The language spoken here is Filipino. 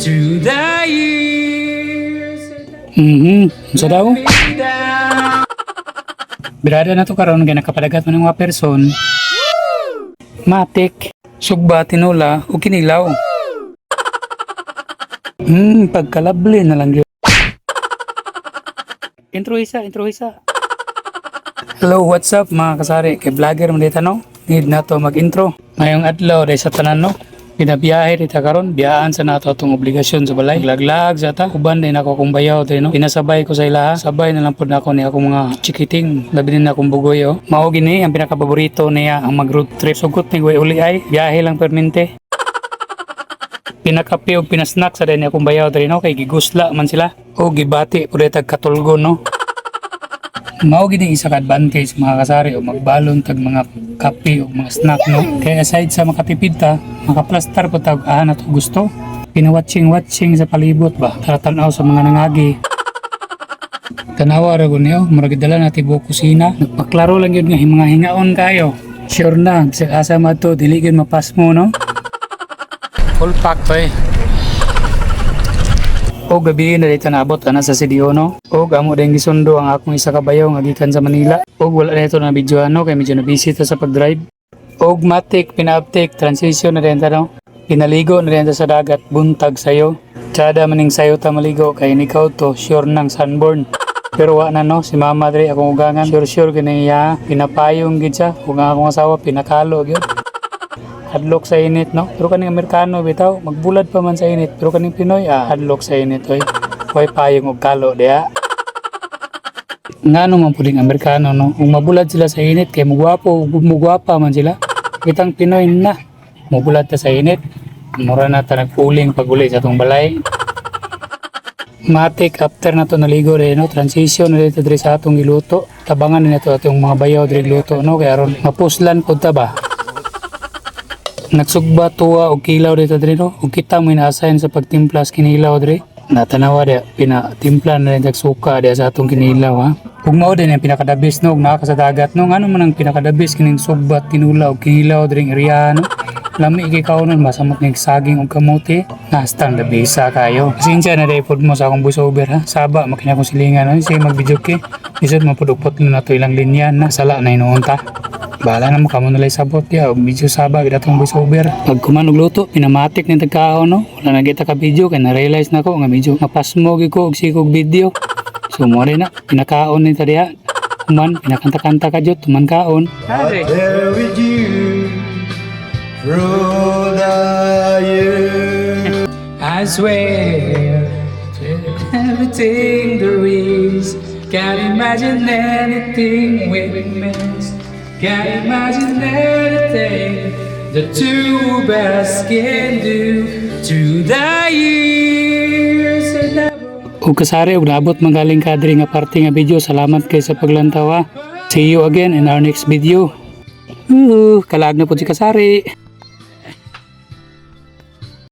To the years Sa daw? Birada na to karon kay nakapadagat man ng mga person. Matik, sugba, tinula, o kinilaw. Pagkalabli na lang yun. Intro isa. Hello, what's up mga kasari? Kay vlogger mo dito, no? Need na to mag-intro. Ngayong adlaw, dahil sa tanan, no? Pinabiyahe dito karon, biyaan sa nato itong obligasyon sa balay. Laglag sa ta, uban din ako kung bayaw tayo, no? Pinasabay ko sa ilaha, sabay na lang po na ako ni akong mga chikiting, labi din na akong bugoy, oh. Mao gini, ang pinakapaborito niya, ang mag-road trip. Sugot ni Guay uli ay, biyahe lang permente. Pinakapi o pinasnack sa din akong bayaw tayo, no? Kay gigusla man sila. O gibati, pwede tagkatulgo, no? Mao gini isa ka advantage mga kasari o magbalon tag mga kape o mga snack, no. Kaya aside sa makatipid ta, makaplastar ko tag na to gusto. Pinawatching sa palibot ba, taratanaw sa mga nangagi. Tanawa ra gud niyo, murag dala na tibok kusina. Nagpaklaro lang yun nga mga hingaon kayo. Sure na, sa asa madto dili gyud mapas mo, no. Full pack to eh. O gabi na dito naabot na sa CDO, no? O gamo din gisundo ang akong isa ka bayaw nga gikan sa Manila. O wala na ito na video, no? Kaya medyo na-busy ito sa pag-drive. O matic, pina-uptake, transition na rin ito, no? Pinaligo na rin ito sa dagat, buntag sayo. Tsada maning sayo ta maligo, kaya ikaw to, sure ng sunburn. Pero wala na, no? Si mama dre, akong ugangan, sure ganyan, pinapayong gid siya. Kung akong asawa, pinakalo, yun. Hadlok sa init, no? Pero kaning Amerikano bitaw, magbulad pa man sa init. Pero kaning Pinoy, hadlok sa init, oy. Way payong og kalo diha. Ngano man puding Amerikano, no? Kung mabulad sila sa init, kay mugwapa man sila. Kitang Pinoy na, mabulad ta sa init. Mura na ta nagpuling pag-uli sa tong balay. Matik, after na to naligo rin, no? Transition na dito diri sa atong giluto. Tabangan na ito atong mga bayaw diri luto, no? Kaya aron mapuslan pud ta ba? Nagsugba tuwa o kilaw dito diri, no? O kita mo ina-assign sa pagtimplas kinilaw diri. Natanawa dia pinatimpla na rin suka dia sa atong kinilaw, ha. Ug mao din ang pinakadabis, no? Naka sa dagat, no? Ano man ang pinakadabis kining sugbat tinula o kinilaw diri area, no? Lami ikikaw nun, masamot ng saging o kamuti. Nastang labisa kayo. Sinsya na day pod mo sa akong voiceover, ha. Saba makina kong silingan, no? Sige mag-video kay. Isod mapudupot na to ilang linya na sala na inuon ta. Bahala na mo kamo nalay sabot ya, video saba gid atong voiceover. Pag kumanog luto, pinamatik ni tagkaon, no. Wala na kita ka video kay na-realize na ko nga medyo napasmo gyud ko og sikog video. So mo rin na pinakaon ni tadiya. Man pinakanta-kanta ka jud tuman kaon. there with you through the years. I swear to everything there is. Can't imagine anything we miss. Can't imagine anything the two of us can do to the years and never. Ug kasari og naabot magaling kadri nga parte nga video. Salamat kay sa paglantaw, ha. See you again in our next video. Kalag na po si kasari.